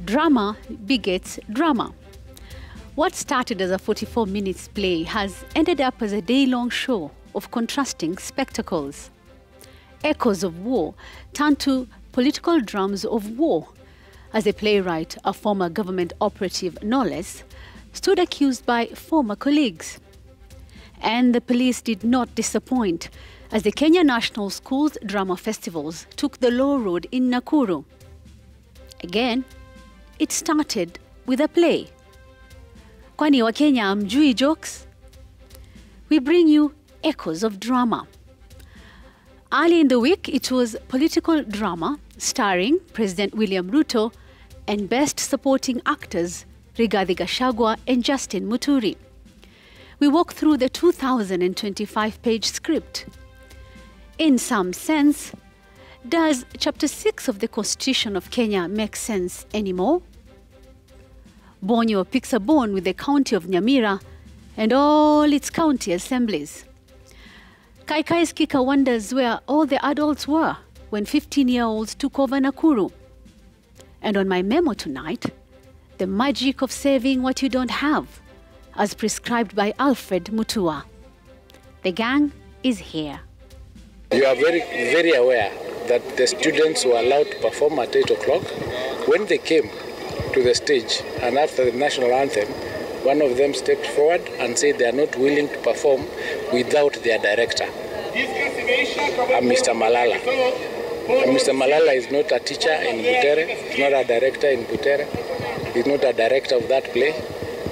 Drama begets drama. What started as a 44-minute play has ended up as a day-long show of contrasting spectacles. Echoes of war turned to political drums of war, as a playwright, a former government operative no less, stood accused by former colleagues. And the police did not disappoint, as the Kenya National Schools Drama Festivals took the low road in Nakuru. Again, it started with a play. Kwani Wakenya hamjui jokes? We bring you echoes of drama. Early in the week, it was political drama starring President William Ruto and best supporting actors Rigathi Gachagua and Justin Muturi. We walk through the 2,025-page script. In some sense, does Chapter 6 of the Constitution of Kenya make sense anymore? Bonyo picks a bone with the county of Nyamira and all its county assemblies. Kaikai's Kika wonders where all the adults were when 15-year-olds took over Nakuru. And on my memo tonight, the magic of saving what you don't have, as prescribed by Alfred Mutua. The gang is here. You are very aware that the students were allowed to perform at 8 o'clock. When they came to the stage and after the national anthem, one of them stepped forward and said they are not willing to perform without their director, Mr. Malala. Mr. Malala is not a teacher in Butere, he's not a director in Butere, he's not a director of that play.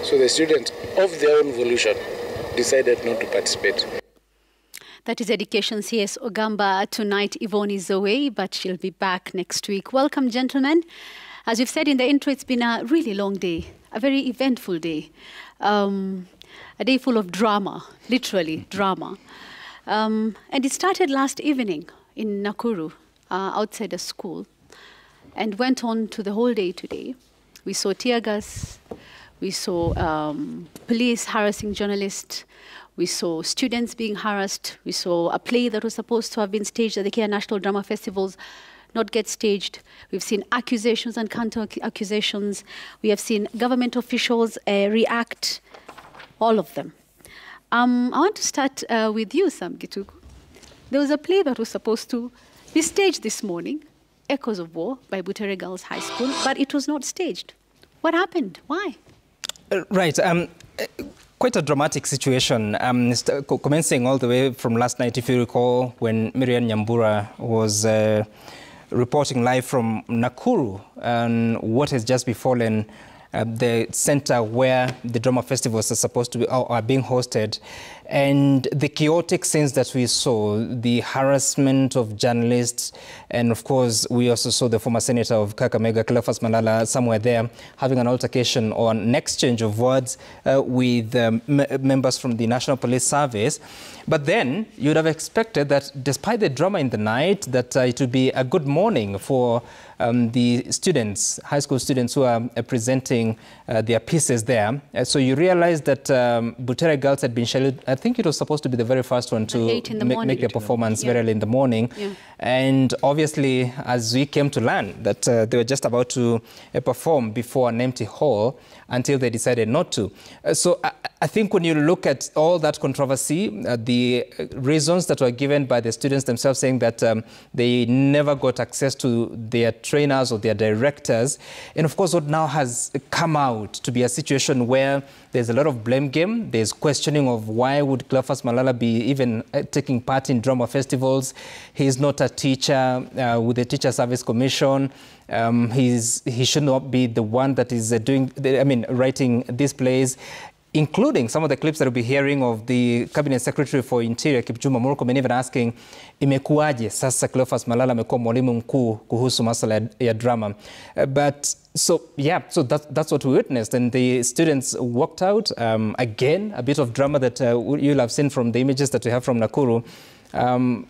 So the students, of their own volition, decided not to participate. That is Education CS Ogamba. Tonight, Yvonne is away, but she'll be back next week. Welcome, gentlemen. As we've said in the intro, it's been a really long day, a very eventful day, a day full of drama, literally drama. And it started last evening in Nakuru, outside a school, and went on to the whole day today. We saw tear gas, we saw police harassing journalists, we saw students being harassed, we saw a play that was supposed to have been staged at the Kenya National Drama Festivals not get staged. We've seen accusations and counter-accusations. We have seen government officials react, all of them. I want to start with you, Sam Gituku. There was a play that was supposed to be staged this morning, Echoes of War by Butere Girls High School, but it was not staged. What happened? Why? Right. Quite a dramatic situation. Commencing all the way from last night, if you recall, when Miriam Nyambura was reporting live from Nakuru and what has just befallen the center where the drama festivals are supposed to be are being hosted, and the chaotic scenes that we saw, the harassment of journalists, and of course we also saw the former senator of Kakamega, Cleophas Malala, somewhere there having an altercation or an exchange of words with members from the National Police Service. But then you would have expected that despite the drama in the night, that it would be a good morning for the students, high school students who are presenting their pieces there. So you realize that Butere Girls had been scheduled. I think it was supposed to be the very first one to make their performance very early in the morning. Yeah. And obviously, as we came to learn that they were just about to perform before an empty hall until they decided not to. So I think when you look at all that controversy, the reasons that were given by the students themselves saying that they never got access to their trainers or their directors, and of course what now has come out to be a situation where there's a lot of blame game, there's questioning of why would Cleophas Malala be even taking part in drama festivals. He's not a teacher with the Teacher Service Commission. He should not be the one that is writing these plays, including some of the clips that we'll be hearing of the Cabinet Secretary for Interior, Kipchumba Murkomen, even asking, imekuaje sasa Cleophas Malala amekuwa mwalimu mkuu kuhusu masuala ya drama. So that's what we witnessed, and the students walked out. Again, a bit of drama that you'll have seen from the images that we have from Nakuru.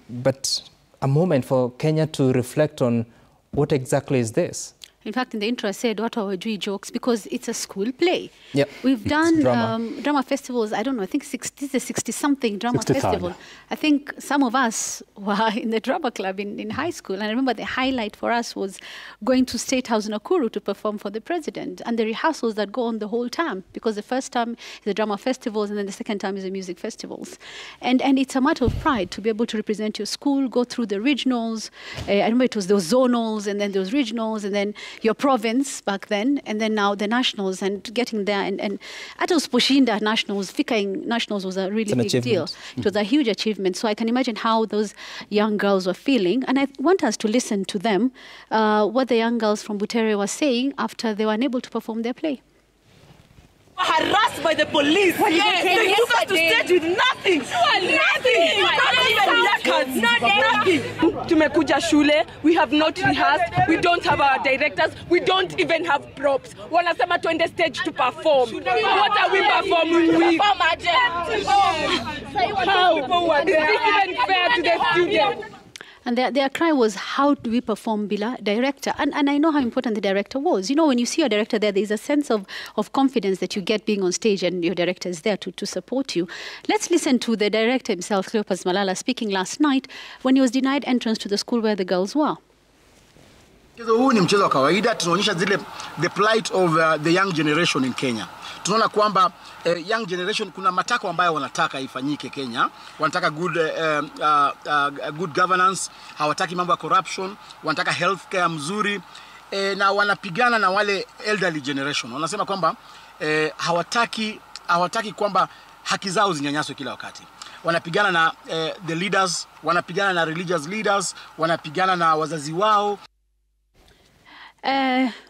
But a moment for Kenya to reflect on what exactly is this. In fact, in the intro, I said, what are we jokes? Because it's a school play. Yep. We've done drama festivals, I don't know, I think this is a 60-something drama festival. I think some of us were in the drama club in high school. And I remember the highlight for us was going to State House in Nakuru to perform for the president. And the rehearsals that go on the whole time. Because the first time is the drama festivals, and then the second time is the music festivals. And it's a matter of pride to be able to represent your school, go through the regionals. I remember it was those zonals, and then those regionals, and then your province back then, and then now the nationals, and getting there. And at those Pushinda nationals, Fikaing nationals was a really big deal. It was a huge achievement. So I can imagine how those young girls were feeling. And I want us to listen to them, what the young girls from Butere were saying after they were unable to perform their play. Harassed by the police. Yes, they took us to stage with nothing. Nothing. Not even nothing. Tumekuja shule. We have not rehearsed. We don't have our directors. We don't even have props. Wanasema tuende stage to perform. What are we performing with? How? Is this even fair to the students? And their cry was, how do we perform bila director? And I know how important the director was. You know, when you see your director there, there's a sense of confidence that you get being on stage, and your director is there to support you. Let's listen to the director himself, Cleophas Malala, speaking last night when he was denied entrance to the school where the girls were. Mchezo huu ni mchezo wa kawaida. Tunaonyesha zile the plight of the young generation in Kenya. Tunaona kwamba young generation kuna matako ambayo wanataka ifanyike Kenya. Wanataka good governance, hawataki mambo ya corruption, wanataka healthcare mzuri, na wanapigana na wale elderly generation. Wanasema kwamba hawataki kwamba haki zao zinyanyaswe kila wakati. Wanapigana na the leaders, wanapigana na religious leaders, wanapigana na wazazi wao.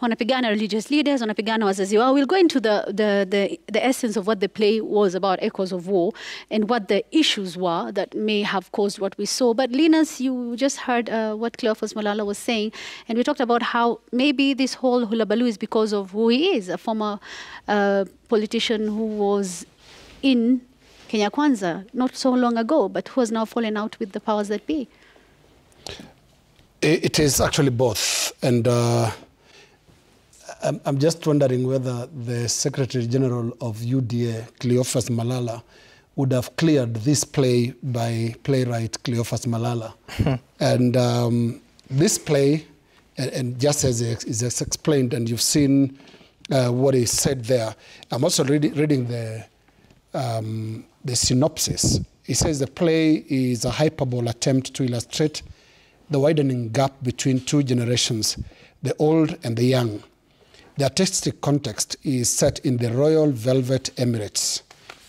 Wanapigana religious leaders, wanapigana wazazi wao. We'll go into the essence of what the play was about, Echoes of War, and what the issues were that may have caused what we saw. But Linus, you just heard what Cleophas Malala was saying, and we talked about how maybe this whole hullabaloo is because of who he is, a former politician who was in Kenya Kwanza not so long ago, but who has now fallen out with the powers that be. It is actually both, and I'm just wondering whether the Secretary General of UDA, Cleophas Malala, would have cleared this play by playwright Cleophas Malala. And this play, and just as is explained, and you've seen what is said there, I'm also reading the synopsis. It says the play is a hyperbole attempt to illustrate the widening gap between two generations, the old and the young. The artistic context is set in the Royal Velvet Emirates,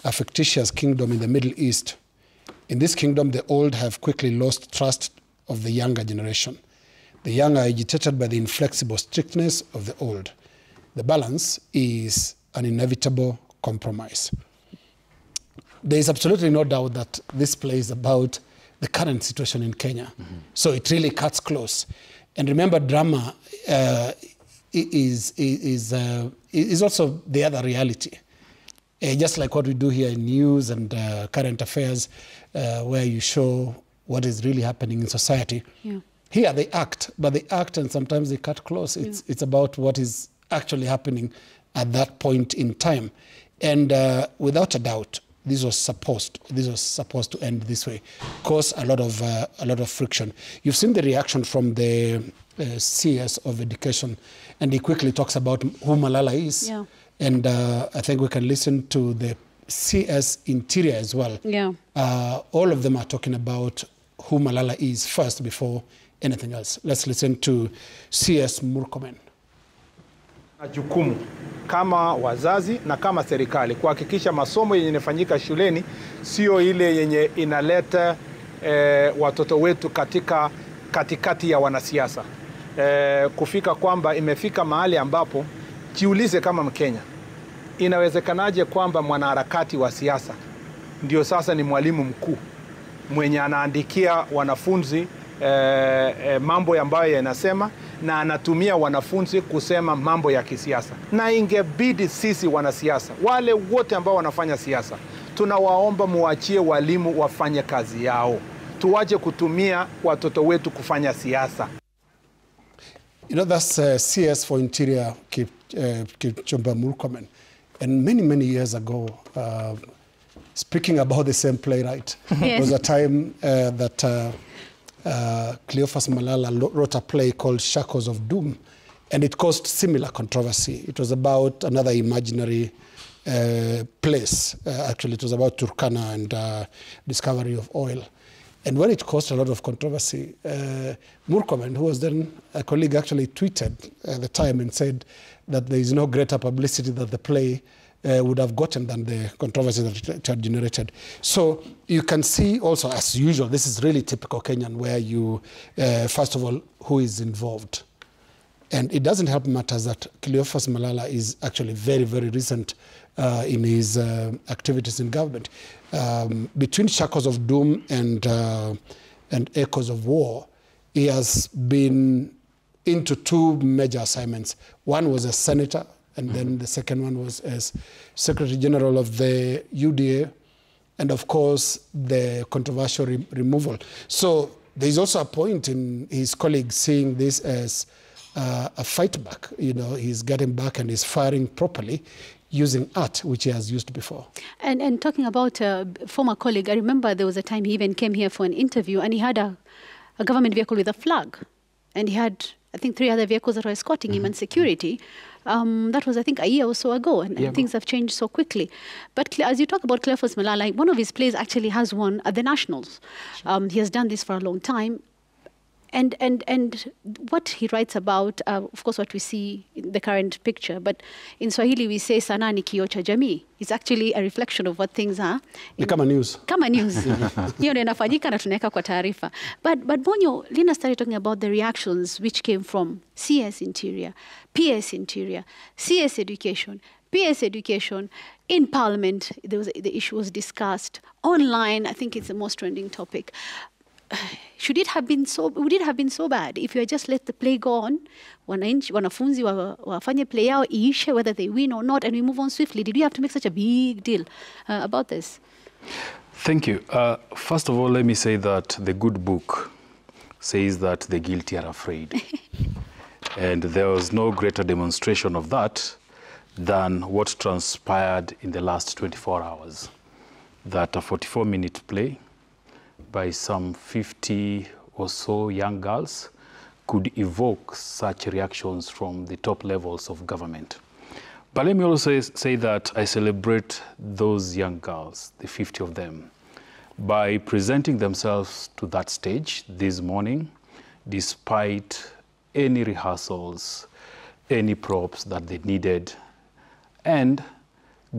a fictitious kingdom in the Middle East. In this kingdom, the old have quickly lost trust of the younger generation. The young are agitated by the inflexible strictness of the old. The balance is an inevitable compromise. There is absolutely no doubt that this play is about the current situation in Kenya. So it really cuts close. And remember, drama is also the other reality. Just like what we do here in news and current affairs, where you show what is really happening in society. Yeah. Here they act, but they act and sometimes they cut close. It's about what is actually happening at that point in time. And without a doubt, this was supposed to end this way, cause a lot of friction. You've seen the reaction from the CS of Education, and he quickly talks about who Malala is. Yeah. And I think we can listen to the CS Interior as well. Yeah. All of them are talking about who Malala is first before anything else. Let's listen to CS Murkomen. Jukumu kama wazazi na kama serikali kuhakikisha masomo yenye yanafanyika shuleni sio ile yenye inaleta watoto wetu katikati ya wanasiasa. Kufika kwamba imefika mahali ambapo jiulize kama Mkenya, inawezekanaje kwamba mwanaharakati wa siasa ndio sasa ni mwalimu mkuu mwenye anaandikia wanafunzi mambo ambayo yanasema na anatumia wanafunzi kusema mambo ya kisiasa. Na ingebidi sisi wanasiasa, wale wote ambao wanafanya siasa, tunawaomba muachie walimu wafanye kazi yao. Tuwache kutumia watoto wetu kufanya siasa. You know, that's CS for Interior, Kipchumba Murkomen. And many, many years ago, speaking about the same playwright, there was a time that Cleophas Malala wrote a play called Shackles of Doom, and it caused similar controversy. It was about another imaginary place. Actually, it was about Turkana and discovery of oil. And when it caused a lot of controversy, Murkomen, who was then a colleague, actually tweeted at the time and said that there is no greater publicity that the play would have gotten than the controversy that it had generated. So you can see also, as usual, this is really typical Kenyan, where you, first of all, who is involved. And it doesn't help matters that Cleophas Malala is actually very, very recent in his activities in government. Between Shackles of Doom and Echoes of War, he has been into two major assignments. One was as senator, and then the second one was as Secretary General of the UDA, and of course, the controversial removal. So there's also a point in his colleagues seeing this as a fight back. You know, he's getting back and he's firing properly using art, which he has used before. And talking about a former colleague, I remember there was a time he even came here for an interview and he had a government vehicle with a flag. And he had, I think, 3 other vehicles that were escorting him and security. That was, I think, a year or so ago, and things have changed so quickly. But as you talk about Cleophas Malala, one of his plays actually has won at the Nationals. He has done this for a long time. And what he writes about, of course, what we see in the current picture, but in Swahili we say sanaa ni kioo cha jamii. It's actually a reflection of what things are. Ni kama news. Kama news. Hiyo ndio inafanyika na tunaweka kwa taarifa. But Bonyo, Lina started talking about the reactions which came from CS Interior, PS Interior, CS Education, PS Education. In Parliament, the issue was discussed. Online, I think it's the most trending topic. Would it have been so bad if you had just let the play go on, wanafunzi wafanye play yao iishe, whether they win or not, and we move on swiftly? Did we have to make such a big deal about this? Thank you. First of all, let me say that the good book says that the guilty are afraid. And there was no greater demonstration of that than what transpired in the last 24 hours. That a 44-minute play by some 50 or so young girls could evoke such reactions from the top levels of government. But let me also say that I celebrate those young girls, the 50 of them, by presenting themselves to that stage this morning, despite any rehearsals, any props that they needed, and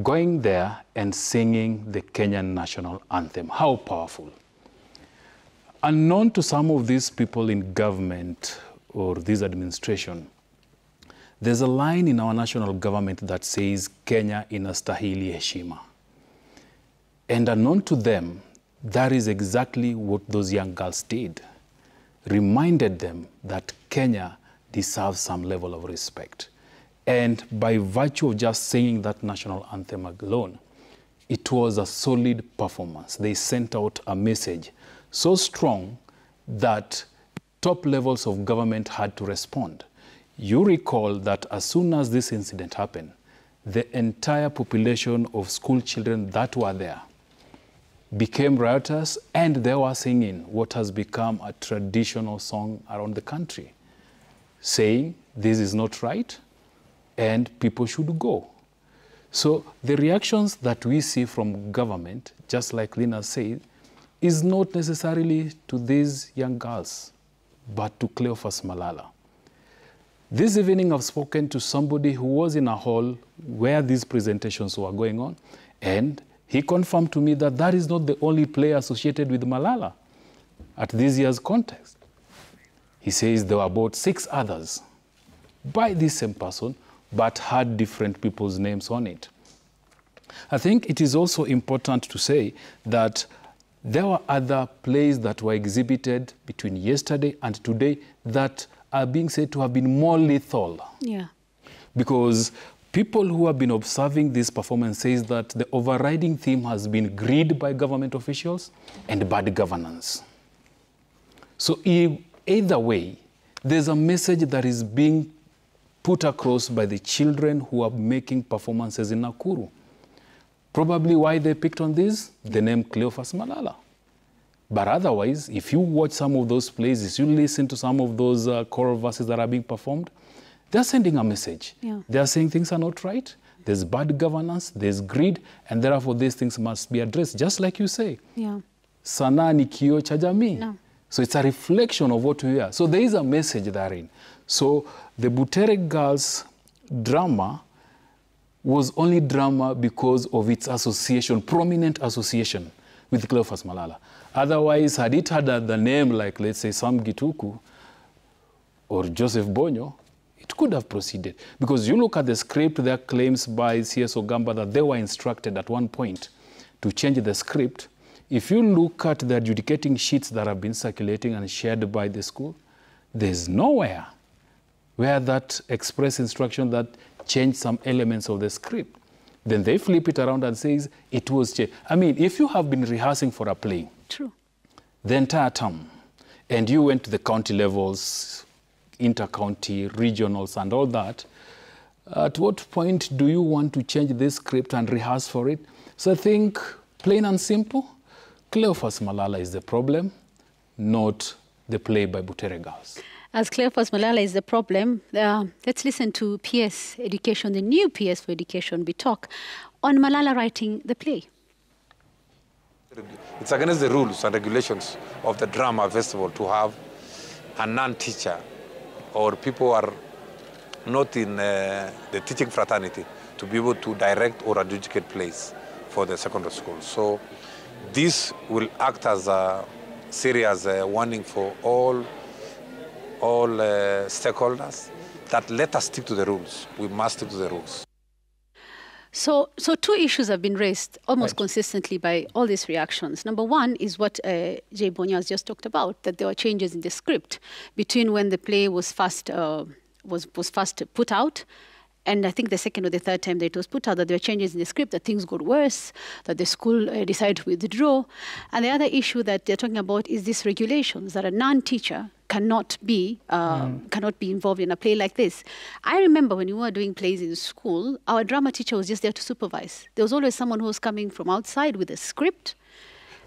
going there and singing the Kenyan national anthem. How powerful. Unknown to some of these people in government or this administration, there's a line in our national government that says, Kenya inastahili heshima. And unknown to them, that is exactly what those young girls did. Reminded them that Kenya deserves some level of respect. And by virtue of just singing that national anthem alone, it was a solid performance. They sent out a message so strong that top levels of government had to respond. You recall that as soon as this incident happened, the entire population of school children that were there became riotous, and they were singing what has become a traditional song around the country, saying this is not right and people should go. So the reactions that we see from government, just like Lina said, is not necessarily to these young girls, but to Cleophas Malala. This evening I've spoken to somebody who was in a hall where these presentations were going on, and he confirmed to me that that is not the only play associated with Malala at this year's contest. He says there were about 6 others by this same person, but had different people's names on it. I think it is also important to say that there were other plays that were exhibited between yesterday and today that are being said to have been more lethal. Yeah. Because people who have been observing this performance says that the overriding theme has been greed by government officials and bad governance. So either way, there's a message that is being put across by the children who are making performances in Nakuru. Probably why they picked on this, the name Cleophas Malala. But otherwise, if you watch some of those plays, if you listen to some of those choral verses that are being performed, they're sending a message. Yeah. They're saying things are not right, there's bad governance, there's greed, and therefore these things must be addressed, just like you say. Yeah. Sanaa ni kioo cha jamii. No. So it's a reflection of what we are. So there is a message therein. So the Butere Girls drama was only drama because of its association, prominent association with Cleophas Malala. Otherwise, had it had the name like, let's say, Sam Gituku or Joseph Bonyo, it could have proceeded. Because you look at the script, there are claims by C.S. Ogamba that they were instructed at one point to change the script. If you look at the adjudicating sheets that have been circulating and shared by the school, there's nowhere where that express instruction that changed some elements of the script. Then they flip it around and says it was changed. I mean, if you have been rehearsing for a play, True. the entire term, and you went to the county levels, inter-county, regionals, and all that, at what point do you want to change this script and rehearse for it? So I think, plain and simple, Cleophas Malala is the problem, not the play by Butere Girls. As Cleophas Malala is the problem, let's listen to PS Education, the new PS for Education, Bitok, on Malala writing the play. It's against the rules and regulations of the drama festival to have a non-teacher or people who are not in the teaching fraternity to be able to direct or adjudicate plays for the secondary school. So this will act as a serious warning for all stakeholders that let us stick to the rules. We must stick to the rules. So two issues have been raised almost consistently by all these reactions. Number one is what Jay Bonyo has just talked about, that there were changes in the script between when the play was first put out, and I think the second or the third time that it was put out, that there were changes in the script, that things got worse, that the school decided to withdraw. And the other issue that they're talking about is these regulations, that a non-teacher cannot be involved in a play like this. I remember when we were doing plays in school, our drama teacher was just there to supervise. There was always someone who was coming from outside with a script,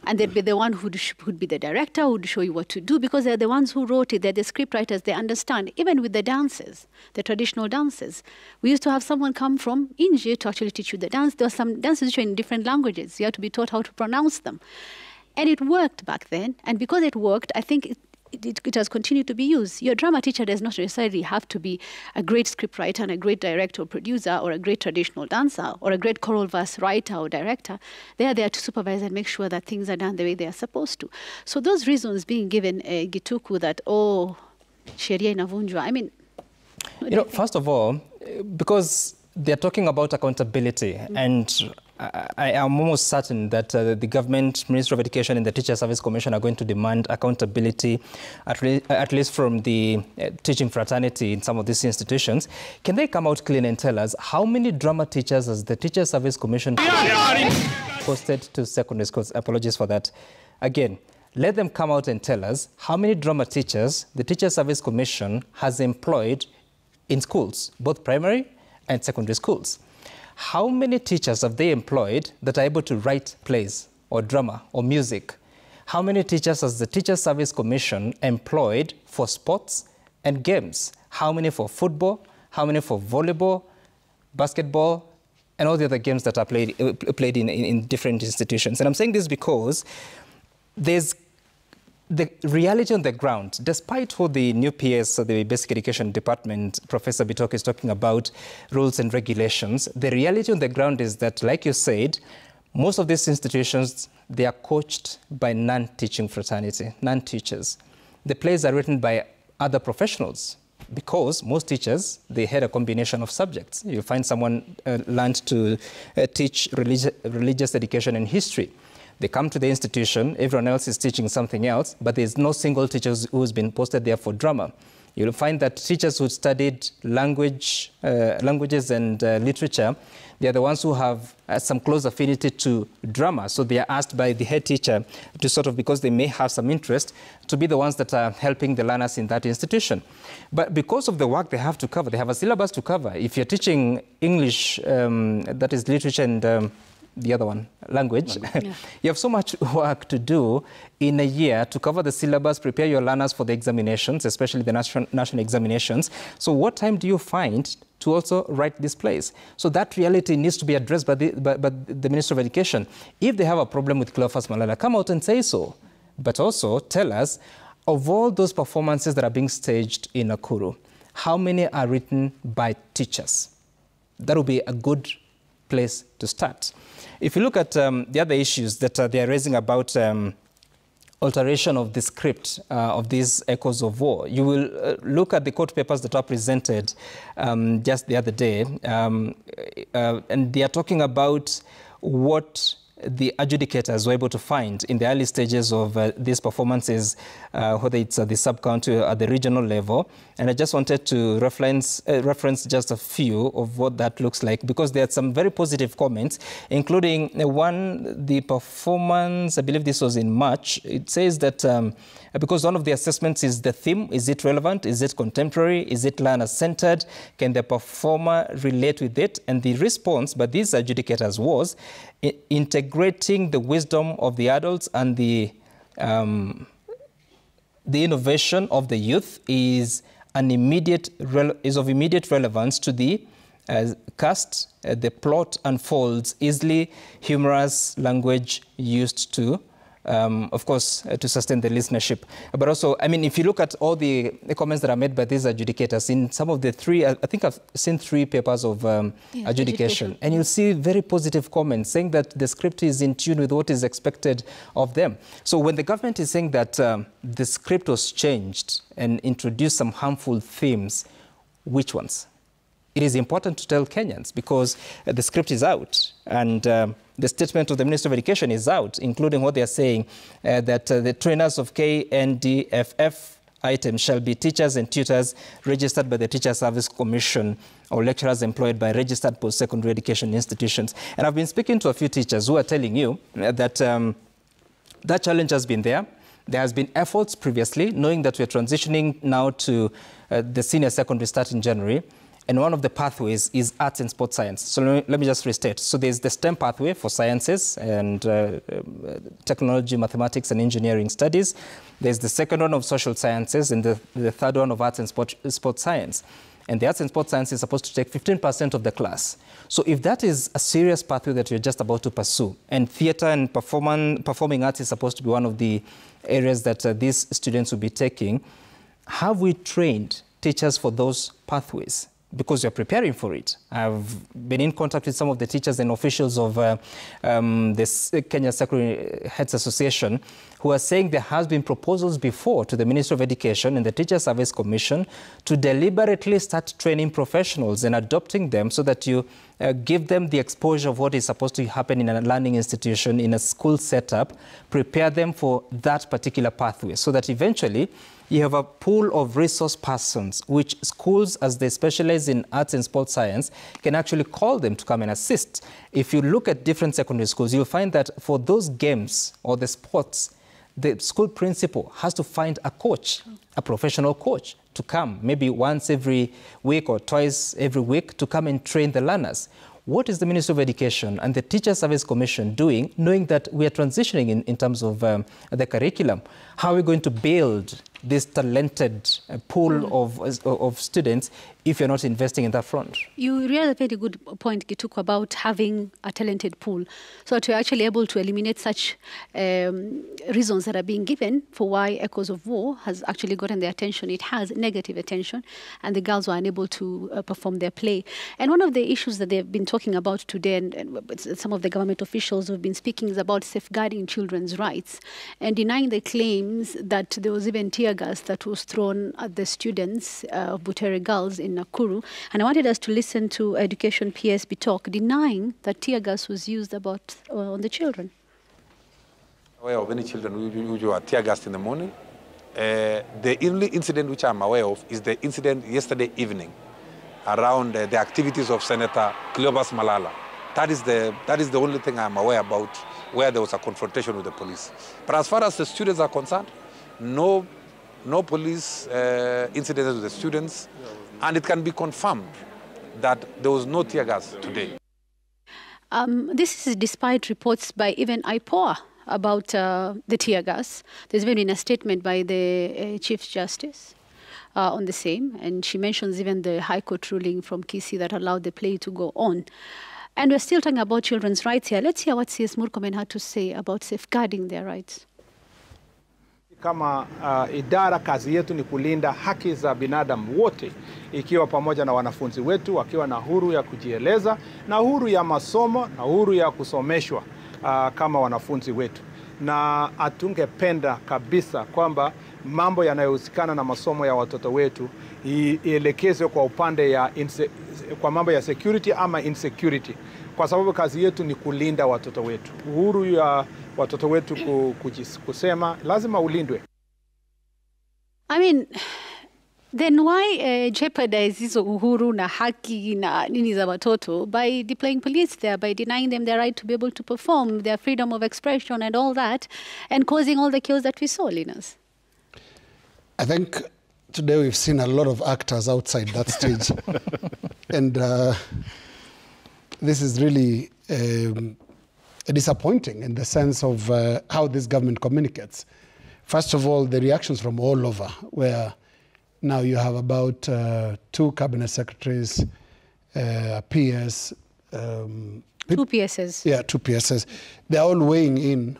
and they'd be the one who'd be the director, who'd show you what to do, because they're the ones who wrote it, they're the script writers, they understand. Even with the dances, the traditional dances, we used to have someone come from India to actually teach you the dance. There were some dances which were in different languages. You had to be taught how to pronounce them. And it worked back then, and because it worked, I think it has continued to be used. Your drama teacher does not necessarily have to be a great scriptwriter and a great director or producer or a great traditional dancer or a great choral verse writer or director. They are there to supervise and make sure that things are done the way they are supposed to. So those reasons being given Gituku that, oh, sheria inavunjwa, I mean... You know, first of all, because they're talking about accountability, and I am almost certain that the government, Ministry of Education and the Teacher Service Commission are going to demand accountability, at least from the teaching fraternity in some of these institutions. Can they come out clean and tell us how many drama teachers has the Teacher Service Commission posted to secondary schools? Apologies for that. Again, let them come out and tell us how many drama teachers the Teacher Service Commission has employed in schools, both primary and secondary schools. How many teachers have they employed that are able to write plays or drama or music? How many teachers has the Teacher Service Commission employed for sports and games? How many for football? How many for volleyball, basketball, and all the other games that are played in different institutions? And I'm saying this because there's the reality on the ground, despite what the new PS, the Basic Education Department, Professor Bitok is talking about rules and regulations, the reality on the ground is that, like you said, most of these institutions, they are coached by non-teaching fraternity, non-teachers. The plays are written by other professionals because most teachers, they had a combination of subjects. You find someone learned to teach religious education and history. They come to the institution, everyone else is teaching something else, but there's no single teacher who's been posted there for drama. you'll find that teachers who studied languages and literature, they are the ones who have some close affinity to drama. So they are asked by the head teacher to sort of, because they may have some interest, to be the ones that are helping the learners in that institution. But because of the work they have to cover, they have a syllabus to cover. If you're teaching English, that is literature and the other one, language, yeah. You have so much work to do in a year to cover the syllabus, prepare your learners for the examinations, especially the national examinations. So what time do you find to also write these plays? So that reality needs to be addressed by the Minister of Education. If they have a problem with Cleophas Malala, come out and say so. But also tell us, of all those performances that are being staged in Nakuru, how many are written by teachers? That would be a good place to start. If you look at the other issues that they are raising about alteration of the script of these echoes of war, you will look at the court papers that are presented just the other day, and they are talking about what the adjudicators were able to find in the early stages of these performances, whether it's at the sub-county or at the regional level. And I just wanted to reference just a few of what that looks like, because there are some very positive comments, including the performance, I believe this was in March. It says that because one of the assessments is the theme, is it relevant, is it contemporary, is it learner-centered, can the performer relate with it? And the response by these adjudicators was integrating the wisdom of the adults and the innovation of the youth is of immediate relevance to the cast. The plot unfolds easily, humorous language used to, of course, to sustain the listenership. But also, I mean, if you look at all the comments that are made by these adjudicators, in some of the three, I think I've seen 3 papers of adjudication, and you'll see very positive comments saying that the script is in tune with what is expected of them. So when the government is saying that the script was changed and introduced some harmful themes, which ones? It is important to tell Kenyans, because the script is out, and the statement of the Minister of Education is out, including what they are saying, that the trainers of KNDFF items shall be teachers and tutors registered by the Teacher Service Commission or lecturers employed by registered post-secondary education institutions. And I've been speaking to a few teachers who are telling you that that challenge has been there. There has been efforts previously, knowing that we're transitioning now to the senior secondary start in January. And one of the pathways is arts and sports science. So let me just restate. So there's the STEM pathway for sciences and technology, mathematics, and engineering studies. There's the second one of social sciences, and the third one of arts and sports science. And the arts and sports science is supposed to take 15% of the class. So if that is a serious pathway that you're just about to pursue, and theatre and performing arts is supposed to be one of the areas that these students will be taking, have we trained teachers for those pathways? Because you're preparing for it. I've been in contact with some of the teachers and officials of the Kenya Secondary Heads Association who are saying there has been proposals before to the Ministry of Education and the Teacher Service Commission to deliberately start training professionals and adopting them so that you give them the exposure of what is supposed to happen in a learning institution, in a school setup, prepare them for that particular pathway so that eventually you have a pool of resource persons which schools, as they specialize in arts and sports science, can actually call them to come and assist. If you look at different secondary schools, you'll find that for those games or the sports, the school principal has to find a coach, a professional coach, to come maybe once every week or twice every week to come and train the learners. What is the Ministry of Education and the Teacher Service Commission doing, knowing that we are transitioning in terms of the curriculum? How are we going to build this talented pool of students if you're not investing in that front? You raised a very good point, Gituko, about having a talented pool, so that you're actually able to eliminate such reasons that are being given for why Echoes of War has actually gotten the attention. It has negative attention, and the girls were unable to perform their play. And one of the issues that they've been talking about today, and some of the government officials who have been speaking, is about safeguarding children's rights and denying the claims that there was even tear gas that was thrown at the students of Butere girls in Nakuru. And I wanted us to listen to Education PSB talk, denying that tear gas was used on the children. Aware of any children who are tear gassed in the morning The only incident which I'm aware of is the incident yesterday evening around the activities of Senator Cleopas Malala. That is the only thing I'm aware about where there was a confrontation with the police. But as far as the students are concerned, no police incidents with the students, and it can be confirmed that there was no tear gas today. This is despite reports by even IPOA about the tear gas. There's been a statement by the Chief Justice on the same, and she mentions even the High Court ruling from Kisii that allowed the play to go on. And we're still talking about children's rights here. Let's hear what CS Murkomen had to say about safeguarding their rights. Kama idara, kazi yetu ni kulinda haki za binadamu wote, ikiwa pamoja na wanafunzi wetu wakiwa na huru ya kujieleza na huru ya masomo na huru ya kusomeshwa kama wanafunzi wetu. Na atungependa kabisa kwamba mambo yanayohusikana na masomo ya watoto wetu ielekezwe kwa upande ya kwa mambo ya security ama insecurity, kwa sababu kazi yetu ni kulinda watoto wetu. Uhuru ya watoto wetu kusema lazima ulindwe. I mean, then why jeopardize hizo uhuru na haki na nini za watoto by deploying police there, by denying them their right to be able to perform, their freedom of expression and all that, and causing all the chaos that we saw, Linus? I think today we've seen a lot of actors outside that stage. And this is really disappointing in the sense of how this government communicates. First of all, the reactions from all over, where now you have about 2 cabinet secretaries, PS. 2 PSs. Yeah, 2 PSs. They're all weighing in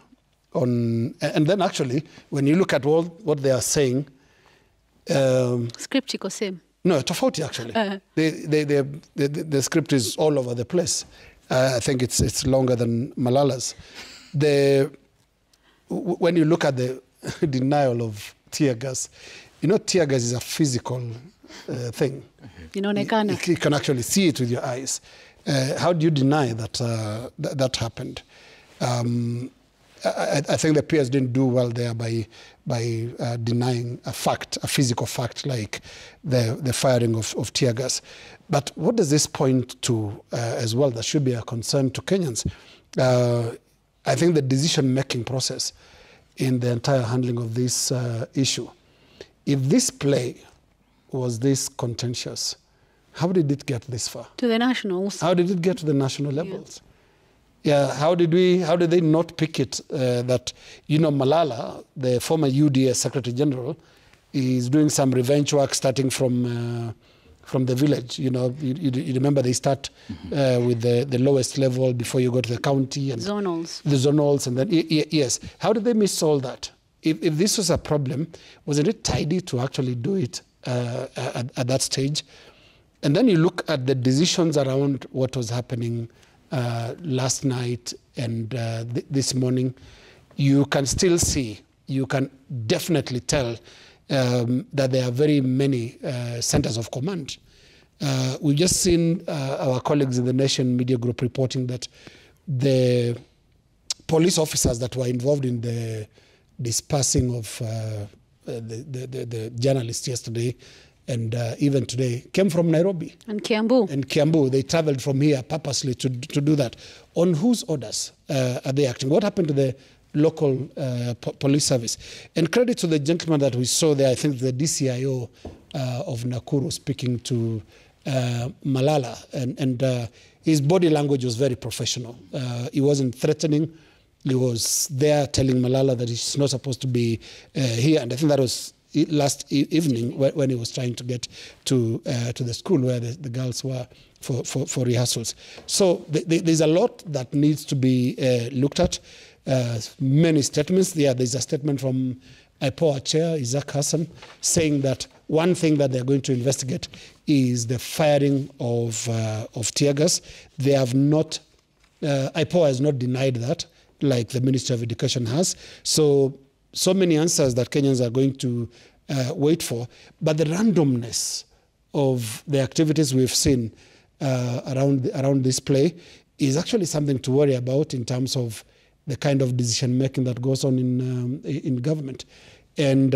on, and then actually, when you look at what they are saying, script iko same. No, tofauti actually. The script is all over the place. I think it's longer than Malala's. When you look at the denial of tear gas, you know, tear gas is a physical thing. Inaonekana. You can actually see it with your eyes. How do you deny that that happened? I think the PS didn't do well there by denying a fact, a physical fact like the firing of tear gas. But what does this point to as well that should be a concern to Kenyans? I think the decision-making process in the entire handling of this issue, if this play was this contentious, how did it get this far? To the nationals. How did it get to the national levels? Yeah, how did they not pick it that, you know, Malala, the former UDA Secretary General, is doing some revenge work starting from the village. You know, you remember they start with the lowest level before you go to the county. And zonals. The zonals, and then, yes. How did they miss all that? If this was a problem, wasn't it tidy to actually do it at that stage? And then you look at the decisions around what was happening last night and this morning, you can still see, you can definitely tell that there are very many centers of command. We've just seen our colleagues in the Nation Media Group reporting that the police officers that were involved in the dispersing of the journalists yesterday and even today came from Nairobi. And Kiambu. And Kiambu. They traveled from here purposely to do that. On whose orders are they acting? What happened to the local police service? And credit to the gentleman that we saw there, I think the DCIO of Nakuru speaking to Malala. And his body language was very professional. He wasn't threatening. He was there telling Malala that he's not supposed to be here. And I think that was last evening when he was trying to get to the school where the girls were for rehearsals. So there's a lot that needs to be looked at. Many statements. Yeah, there's a statement from IPOA chair, Isaac Hassan, saying that one thing that they're going to investigate is the firing of tear gas. They have not, IPOA has not denied that, like the Ministry of Education has. So many answers that Kenyans are going to wait for. But the randomness of the activities we've seen around this play is actually something to worry about in terms of the kind of decision-making that goes on in government. And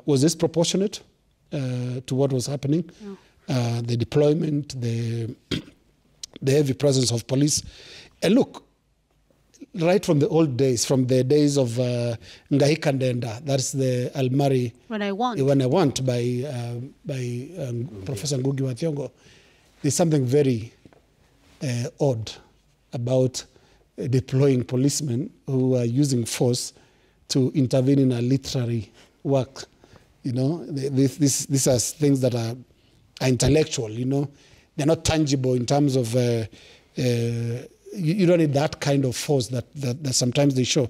was this proportionate to what was happening? No. The deployment, the heavy presence of police. And look, right from the old days, from the days of Ngahika Ndenda, that's the Almari When I Want, by Professor Ngugi wa Thiong'o, there's something very odd about deploying policemen who are using force to intervene in a literary work. You know, these are things that are intellectual, you know. They're not tangible in terms of, you don't need that kind of force that sometimes they show.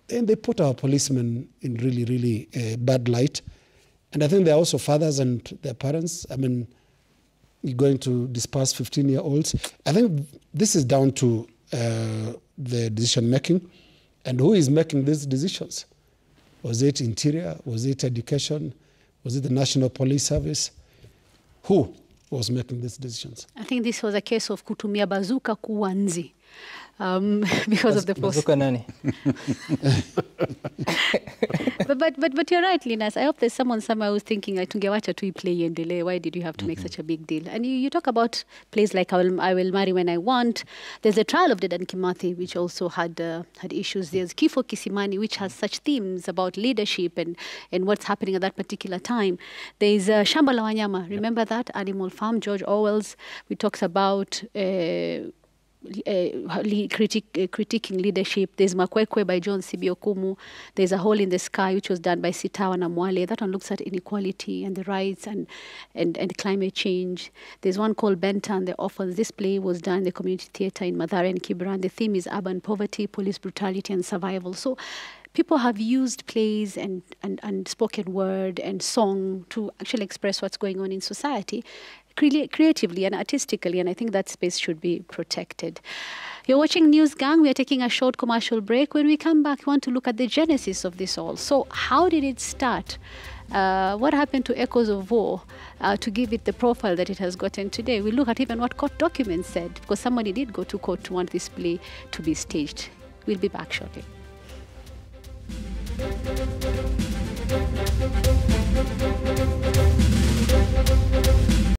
And they put our policemen in really, really bad light. And I think they're also fathers and their parents. I mean, you're going to disperse 15-year-olds. I think this is down to the decision making. And who is making these decisions? Was it Interior? Was it Education? Was it the National Police Service? Who was making these decisions? I think this was a case of kutumia bazooka kuua nzi. Because of the force. Bazooka nani? but you're right, Linus. I hope there's someone somewhere who's thinking, tungewacha tu play and delay. Why did you have to make such a big deal? And you talk about plays like I Will Marry When I Want. There's the trial of Dedan Kimathi, which also had issues. There's Kifo Kisimani, which has such themes about leadership and what's happening at that particular time. There's Shamba la Wanyama. Remember that? Animal Farm, George Orwell's. We talks about critiquing leadership. There's Makwekwe by John C.B. Okumu. There's A Hole in the Sky, which was done by Sitawa na Mwale. That one looks at inequality and the rights and climate change. There's one called Benta and the Orphans. This play was done in the community theatre in Mathare and Kibra. The theme is urban poverty, police brutality, and survival. So people have used plays and spoken word and song to actually express what's going on in society creatively and artistically, and I think that space should be protected. You're watching News Gang. We are taking a short commercial break. When we come back, we want to look at the genesis of this all. So how did it start? What happened to Echoes of War to give it the profile that it has gotten today? We look at even what court documents said, because somebody did go to court to want this play to be staged. We'll be back shortly.